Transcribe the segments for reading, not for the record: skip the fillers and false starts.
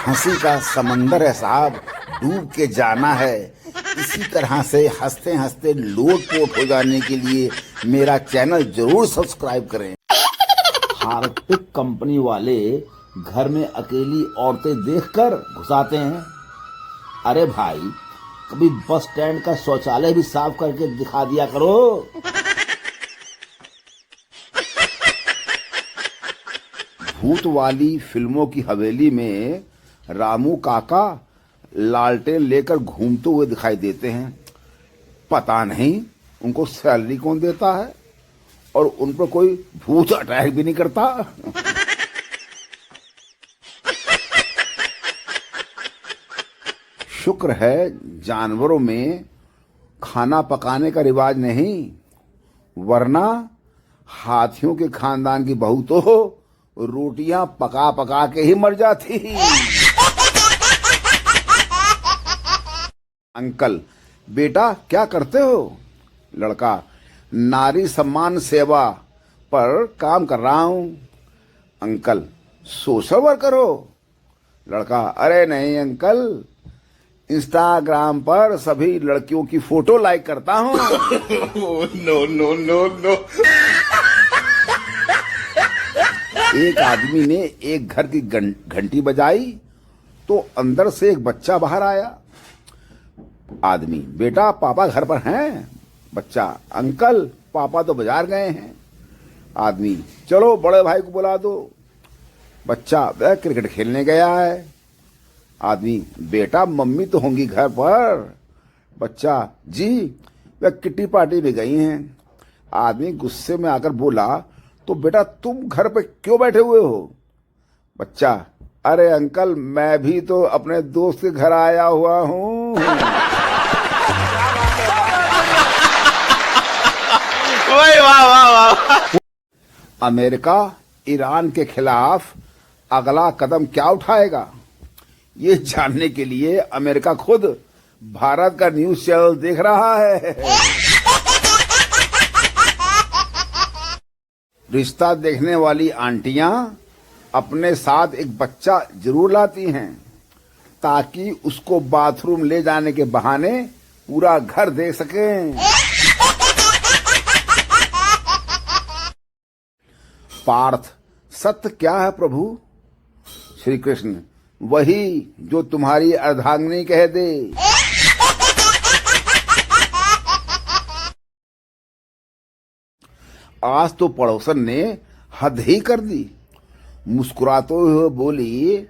हंसी का समंदर है साहब, डूब के जाना है। इसी तरह से हंसते हंसते लोटपोट हो जाने के लिए मेरा चैनल जरूर सब्सक्राइब करें। हार्पिक कंपनी वाले घर में अकेली औरतें देखकर घुसाते हैं। अरे भाई, कभी बस स्टैंड का शौचालय भी साफ करके दिखा दिया करो। भूत वाली फिल्मों की हवेली में रामू काका लालटेन लेकर घूमते हुए दिखाई देते हैं। पता नहीं उनको सैलरी कौन देता है और उन पर कोई भूत अटैक भी नहीं करता। शुक्र है जानवरों में खाना पकाने का रिवाज नहीं, वरना हाथियों के खानदान की बहू तो रोटियां पका पका के ही मर जाती। अंकल, बेटा क्या करते हो? लड़का, नारी सम्मान सेवा पर काम कर रहा हूं। अंकल, सोशल वर्कर हो? लड़का, अरे नहीं अंकल, इंस्टाग्राम पर सभी लड़कियों की फोटो लाइक करता हूं। No no no no. एक आदमी ने एक घर की घंटी बजाई तो अंदर से एक बच्चा बाहर आया। आदमी, बेटा पापा घर पर हैं? बच्चा, अंकल पापा तो बाजार गए हैं। आदमी, चलो बड़े भाई को बुला दो। बच्चा, वह क्रिकेट खेलने गया है। आदमी, बेटा मम्मी तो होंगी घर पर। बच्चा, जी वह किट्टी पार्टी में गई हैं। आदमी गुस्से में आकर बोला, तो बेटा तुम घर पे क्यों बैठे हुए हो? बच्चा, अरे अंकल मैं भी तो अपने दोस्त के घर आया हुआ हूँ। वाह वाह वाह। अमेरिका ईरान के खिलाफ अगला कदम क्या उठाएगा, ये जानने के लिए अमेरिका खुद भारत का न्यूज चैनल देख रहा है। रिश्ता देखने वाली आंटियां अपने साथ एक बच्चा जरूर लाती हैं ताकि उसको बाथरूम ले जाने के बहाने पूरा घर देख सकें। पार्थ, सत्य क्या है प्रभु? श्री कृष्ण, वही जो तुम्हारी अर्धांगिनी कह दे। आज तो पड़ोसन ने हद ही कर दी। मुस्कुराते हुए बोली,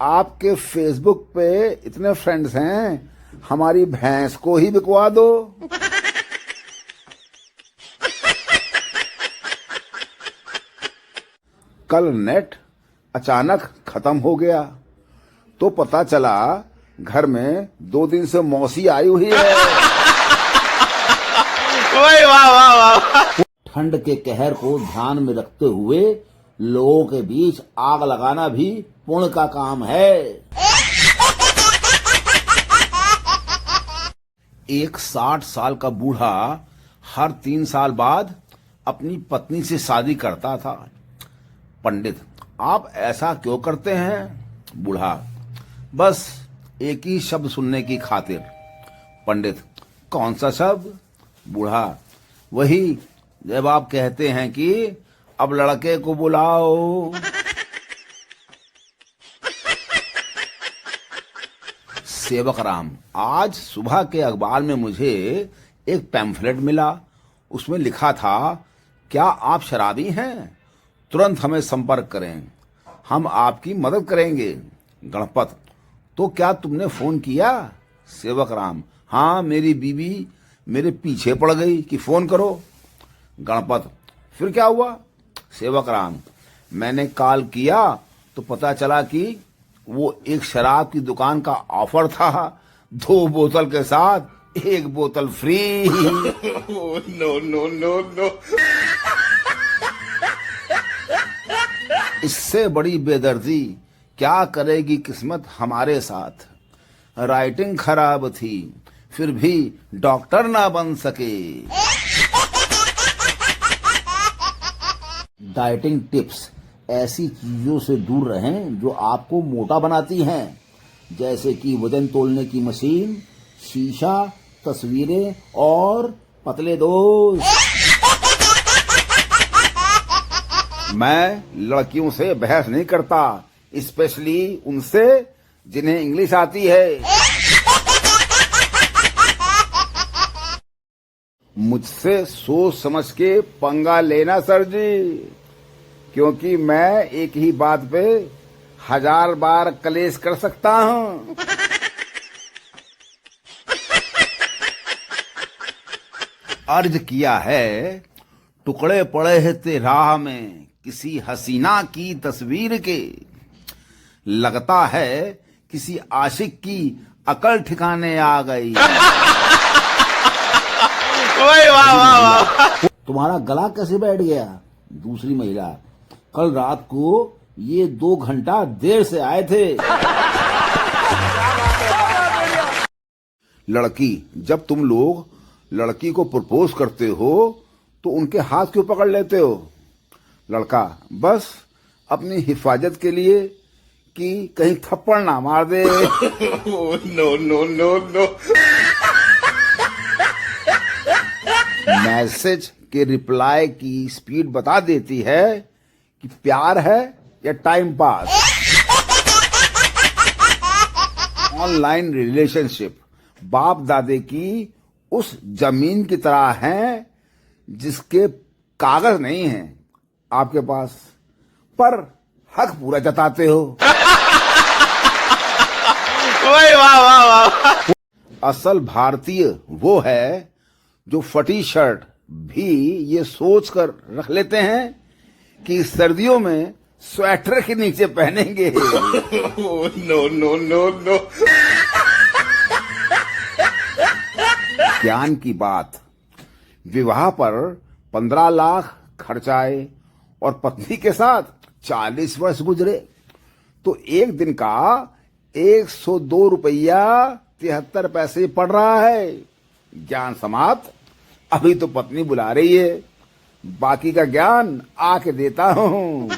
आपके फेसबुक पे इतने फ्रेंड्स हैं, हमारी भैंस को ही बिकवा दो। कल नेट अचानक खत्म हो गया तो पता चला घर में 2 दिन से मौसी आई हुई है। वाह वाह वाह। ठंड के कहर को ध्यान में रखते हुए लोगों के बीच आग लगाना भी पुण्य का काम है। एक 60 साल का बूढ़ा हर 3 साल बाद अपनी पत्नी से शादी करता था। पंडित, आप ऐसा क्यों करते हैं? बूढ़ा, बस एक ही शब्द सुनने की खातिर। पंडित, कौन सा शब्द? बूढ़ा, वही जब आप कहते हैं कि अब लड़के को बुलाओ। सेवक राम, आज सुबह के अखबार में मुझे एक पैम्फलेट मिला। उसमें लिखा था, क्या आप शराबी हैं? तुरंत हमें संपर्क करें, हम आपकी मदद करेंगे। गणपत, तो क्या तुमने फोन किया? सेवक राम, हाँ मेरी बीवी मेरे पीछे पड़ गई कि फोन करो। गणपत, फिर क्या हुआ? सेवक राम, मैंने कॉल किया तो पता चला कि वो एक शराब की दुकान का ऑफर था, 2 बोतल के साथ 1 बोतल फ्री। No no no no. इससे बड़ी बेदर्दी क्या करेगी किस्मत हमारे साथ। राइटिंग खराब थी फिर भी डॉक्टर ना बन सके। डाइटिंग टिप्स, ऐसी चीजों से दूर रहें जो आपको मोटा बनाती हैं, जैसे कि वजन तोलने की मशीन, शीशा, तस्वीरें और पतले दोस्त। मैं लड़कियों से बहस नहीं करता, स्पेशली उनसे जिन्हें इंग्लिश आती है। मुझसे सोच समझ के पंगा लेना सर जी, क्योंकि मैं एक ही बात पे 1000 बार कलेश कर सकता हूँ। अर्ज किया है, टुकड़े पड़े हैं ते राह में किसी हसीना की तस्वीर के, लगता है किसी आशिक की अकल ठिकाने आ गई। वाह वाह वाह। तुम्हारा गला कैसे बैठ गया? दूसरी महिला, कल रात को ये 2 घंटा देर से आए थे। लड़की, जब तुम लोग लड़की को प्रपोज करते हो तो उनके हाथ क्यों पकड़ लेते हो? लड़का, बस अपनी हिफाजत के लिए कि कहीं थप्पड़ ना मार दे। No no no no. Message के रिप्लाई की स्पीड बता देती है कि प्यार है या टाइम पास। ऑनलाइन रिलेशनशिप बाप दादे की उस जमीन की तरह हैं जिसके कागज नहीं हैं आपके पास, पर हक पूरा जताते हो। वाह वाह वाह। असल भारतीय वो है जो फटी शर्ट भी ये सोच कर रख लेते हैं कि सर्दियों में स्वेटर के नीचे पहनेंगे। No no no no. ज्ञान की बात, विवाह पर 15 लाख खर्चाए और पत्नी के साथ 40 वर्ष गुजरे तो एक दिन का 102 रुपया 73 पैसे पड़ रहा है। ज्ञान समाप्त। अभी तो पत्नी बुला रही है, बाकी का ज्ञान आके देता हूँ।